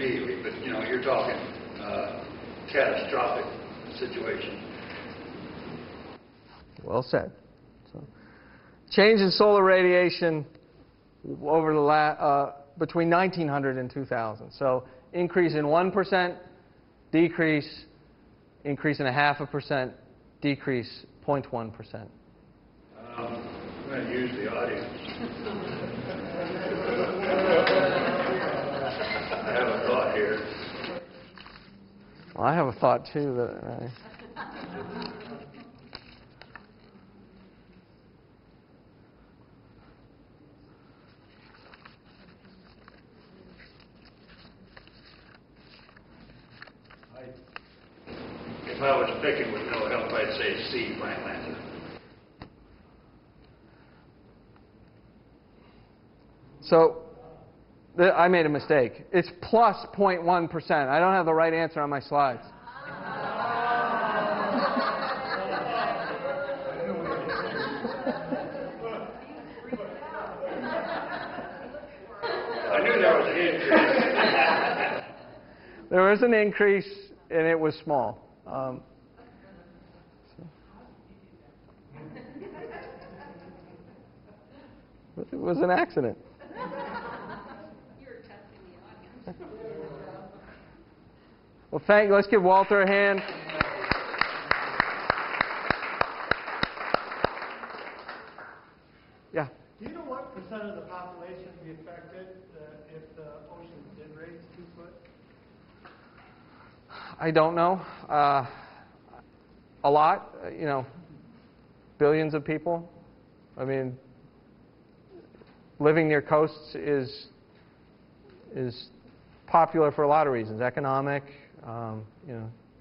immediately, but you're talking catastrophic situation. Well said. So, change in solar radiation over the between 1900 and 2000. So increase in 1%, decrease, increase in 0.5%, decrease 0.1%. I'm going to use the audience. I have a thought here. Well, I have a thought too that if I was picking with no help, I'd say C, Frank Lanza. So I made a mistake. It's plus 0.1%. I don't have the right answer on my slides. I knew there was an increase. There was an increase, and it was small. It was an accident. Well, let's give Walter a hand. Yeah. Do you know what percent of the population would be affected if the ocean did raise 2 foot? I don't know. A lot, billions of people. I mean, living near coasts is popular for a lot of reasons. Economic,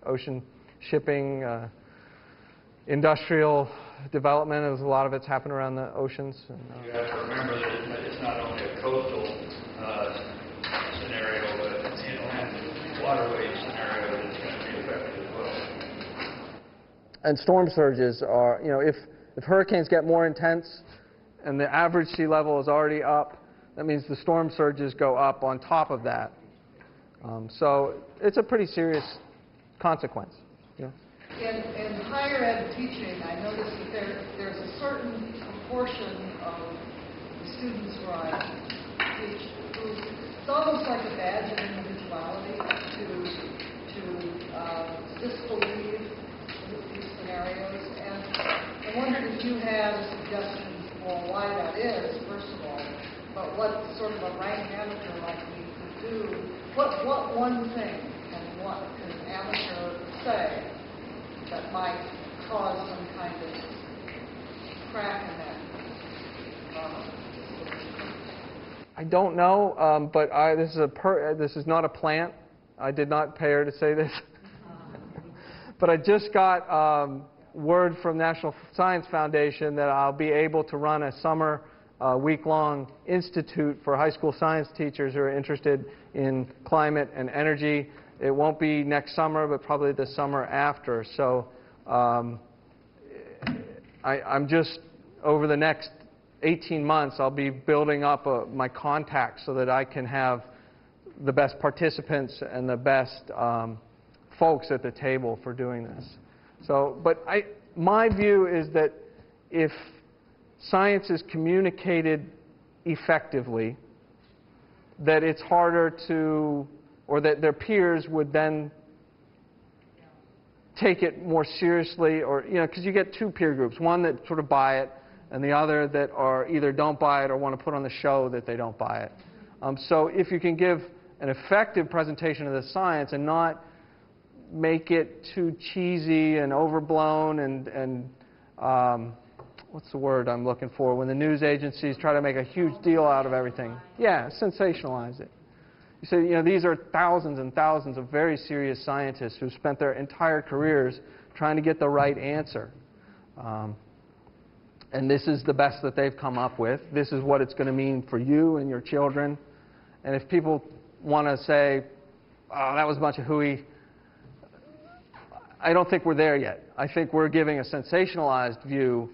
ocean shipping, industrial development. A lot of it's happened around the oceans. You have to remember that it's not only a coastal scenario, but an inland waterway scenario that's going to be affected as well. And storm surges are, if hurricanes get more intense and the average sea level is already up, that means the storm surges go up on top of that. So it's a pretty serious consequence. In higher ed teaching, I noticed that there's a certain proportion of the students who I teach it's almost like a badge of individuality to disbelieve these scenarios. And I wondered if you had suggestions for why that is, first of all, but what sort of a rank amateur like me could do. What one thing and what can an amateur say that might cause some kind of crack in that? I don't know, but this is not a plant. I did not pay her to say this. But I just got word from National Science Foundation that I'll be able to run a summer week-long institute for high school science teachers who are interested in climate and energy. It won't be next summer, but probably the summer after. So I'm just, over the next 18 months, I'll be building up my contacts so that I can have the best participants and the best folks at the table for doing this. So, but my view is that if science is communicated effectively, that it's harder to, or that their peers would then take it more seriously, or, because you get two peer groups, one that sort of buy it, and the other that are either don't buy it or want to put on the show that they don't buy it. So if you can give an effective presentation of the science and not make it too cheesy and overblown and what's the word I'm looking for? When the news agencies try to make a huge deal out of everything. Yeah, sensationalize it. You say, these are thousands and thousands of very serious scientists who spent their entire careers trying to get the right answer. And this is the best that they've come up with. This is what it's going to mean for you and your children. And if people want to say, oh, that was a bunch of hooey, I don't think we're there yet. I think we're giving a sensationalized view,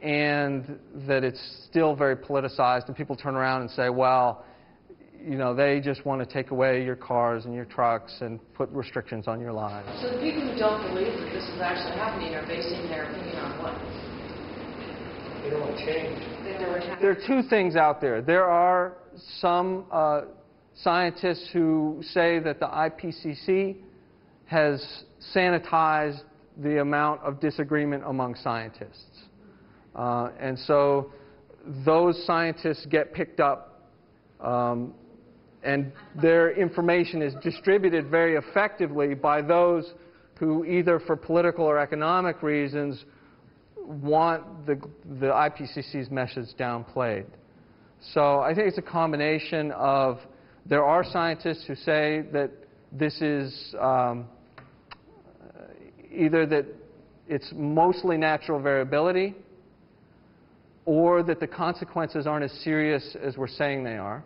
and that it's still very politicized, and people turn around and say, well, you know, they just want to take away your cars and your trucks and put restrictions on your lives. So the people who don't believe that this is actually happening are basing their opinion on what? They don't want change. There are two things out there. There are some scientists who say that the IPCC has sanitized the amount of disagreement among scientists. And so those scientists get picked up, and their information is distributed very effectively by those who, either for political or economic reasons, want the IPCC's message downplayed. So I think it's a combination of, there are scientists who say that this is either that it's mostly natural variability, or that the consequences aren't as serious as we're saying they are.